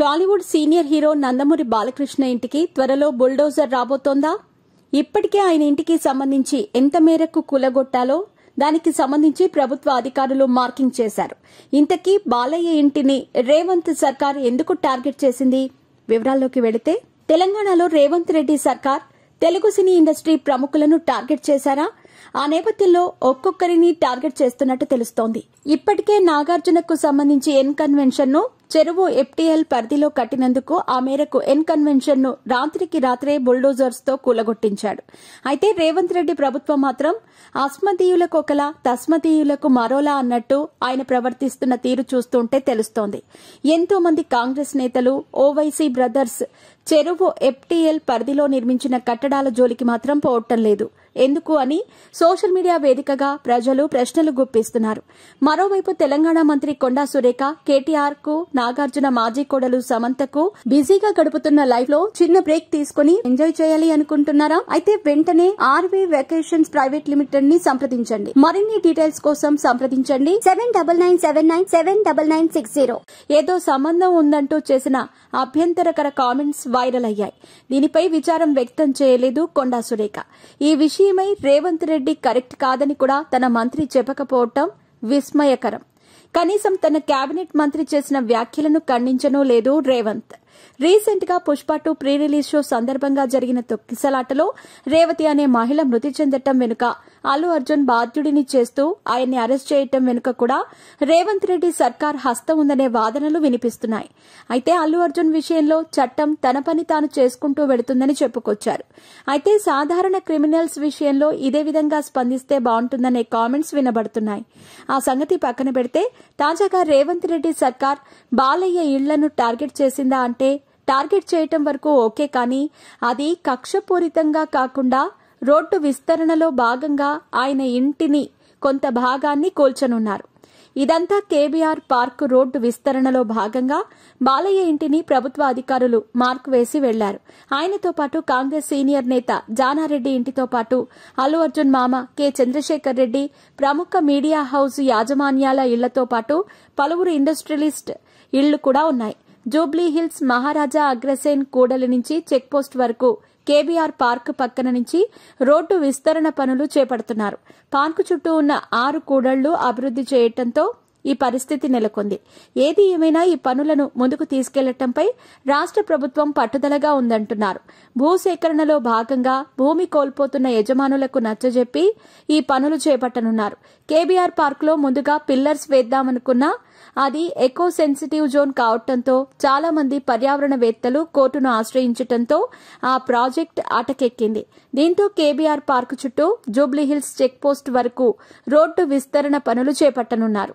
Tollywood senior hero Nandamuri Balakrishna ఇంటికి త్వరలో bulldozer రాబోతోందా? ఇప్పటికే ఆయన ఇంటికి సంబంధించి ఎంత మేరకు కూలగొట్టాలో దానికి సంబంధించి ప్రభుత్వ అధికారులు మార్కింగ్ చేశారు. ఇంతకీ బాలయ్య ఇంటిని రేవంత్ సర్కార్ ఎందుకు టార్గెట్ చేసింది? వివరాల్లోకి వెళితే, తెలంగాణలో రేవంత్ రెడ్డి సర్కార్ తెలుగు సినీ ఇండస్ట్రీ ప్రముఖులను టార్గెట్ చేశారా? ఆ నేపథ్యంలో ఒక్కొక్కరిని టార్గెట్ చేస్తున్నట్టు తెలుస్తోంది. ఇప్పటికే నాగార్జునకు సంబంధించి ఎన్ కన్వెన్షన్ ను చెరువు ఎఫ్టీఎల్ పరిధిలో కట్టినందుకు ఆ మేరకు ఎన్ కన్వెన్షన్ ను రాత్రికి రాత్రే బుల్డోజర్స్ తో కూలగొట్టించాడు. అయితే రేవంత్ రెడ్డి ప్రభుత్వం మాత్రం అస్మదీయులకు ఒకలా తస్మదీయులకు మరోలా అన్నట్టు ఆయన ప్రవర్తిస్తున్న తీరు చూస్తుంటే తెలుస్తోంది. ఎంతో మంది కాంగ్రెస్ నేతలు, ఓవైసీ బ్రదర్స్ చెరువు ఎఫ్టీఎల్ పరిధిలో నిర్మించిన కట్టడాల జోలికి మాత్రం పోవటం లేదు. ఎందుకు అని సోషల్ మీడియా వేదికగా ప్రజలు ప్రశ్నలు గుప్పిస్తున్నారు. మరోవైపు తెలంగాణ మంత్రి కొండా సురేఖ కేటీఆర్ కు, నాగార్జున మాజీ కోడలు సమంతకు బిజీగా గడుపుతున్న లైఫ్ లో చిన్న బ్రేక్ తీసుకుని ఎంజాయ్ చేయాలి అనుకుంటున్నారా? అయితే వెంటనే ఆర్వీ వెకేషన్స్ ప్రైవేట్ లిమిటెడ్ ని సంప్రదించండి. మరిన్ని డీటెయిల్స్ కోసం సంప్రదించండి 7997979960. ఏదో సంబంధం ఉందంటూ చేసిన అభ్యంతరకర కామెంట్స్ వైరల్ అయ్యాయి. దీనిపై విచారం వ్యక్తం చేయలేదు కొండా సురేఖ. ఈ విషయమై రేవంత్ రెడ్డి కరెక్ట్ కాదని కూడా తన మంత్రి చెప్పకపోవటం విస్మయకరం. కనీసం తన కేబినెట్ మంత్రి చేసిన వ్యాఖ్యలను ఖండించనూ లేదు రేవంత్. రీసెంట్ గా పుష్ప 2 ప్రీ రిలీజ్ షో సందర్భంగా జరిగిన తొక్కిసలాటలో రేవతి అనే మహిళ మృతి చెందటం వెనుక అల్లు అర్జున్ బాధ్యుడిని చేస్తూ ఆయన్ని అరెస్ట్ చేయటం వెనుక కూడా రేవంత్ రెడ్డి సర్కార్ హస్తం ఉందనే వాదనలు వినిపిస్తున్నాయి. అయితే అల్లు అర్జున్ విషయంలో చట్టం తన పని తాను చేసుకుంటూ వెళుతుందని చెప్పుకొచ్చారు. అయితే సాధారణ క్రిమినల్స్ విషయంలో ఇదే విధంగా స్పందిస్తే బాగుంటుందనే కామెంట్స్ వినబడుతున్నాయి. ఆ సంగతి పక్కన పెడితే, తాజాగా రేవంత్ రెడ్డి సర్కార్ బాలయ్య ఇళ్లను టార్గెట్ చేసిందా అంటే, టార్గెట్ చేయటం వరకు ఓకే, కానీ అది కక్షపూరితంగా కాకుండా రోడ్డు విస్తరణలో భాగంగా ఆయన ఇంటిని కొంత భాగాన్ని కూల్చనున్నారు. ఇదంతా కేబీఆర్ పార్క్ రోడ్డు విస్తరణలో భాగంగా బాలయ్య ఇంటిని ప్రభుత్వ అధికారులు మార్కు వేసి వెళ్లారు. ఆయనతో పాటు కాంగ్రెస్ సీనియర్ నేత జానారెడ్డి ఇంటితో పాటు అల్లు అర్జున్ మామ కె చంద్రశేఖర్ రెడ్డి, ప్రముఖ మీడియా హౌస్ యాజమాన్యాల ఇళ్లతో పాటు పలువురు ఇండస్ట్రియలిస్ట్ ఇళ్లు కూడా ఉన్నాయి. జూబ్లీ హిల్స్, మహారాజా అగ్రసేన్ కూడలి నుంచి చెక్పోస్ట్ వరకు కేబీఆర్ పార్క్ పక్కన నుంచి రోడ్డు విస్తరణ పనులు చేపడుతున్నారు. పార్కు చుట్టూ ఉన్న 6 కూడళ్లు అభివృద్ది చేయడంతో ఈ పరిస్థితి నెలకొంది. ఏది ఏమైనా ఈ పనులను ముందుకు తీసుకెళ్లటంపై రాష్ట్ర ప్రభుత్వం పట్టుదలగా ఉందంటున్నారు. భూసేకరణలో భాగంగా భూమి కోల్పోతున్న యజమానులకు నచ్చజెప్పి ఈ పనులు చేపట్టనున్నారు. కేబీఆర్ పార్కులో ముందుగా పిల్లర్స్ వేద్దామనుకున్నా అది ఎకో సెన్సిటివ్ జోన్ కావడంతో చాలా మంది పర్యావరణవేత్తలు కోర్టును ఆశ్రయించడంతో ఆ ప్రాజెక్ట్ అటకెక్కింది. దీంతో కేబీఆర్ పార్కు చుట్టూ జూబ్లీహిల్స్ చెక్ పోస్ట్ వరకు రోడ్డు విస్తరణ పనులు చేపట్టనున్నారు.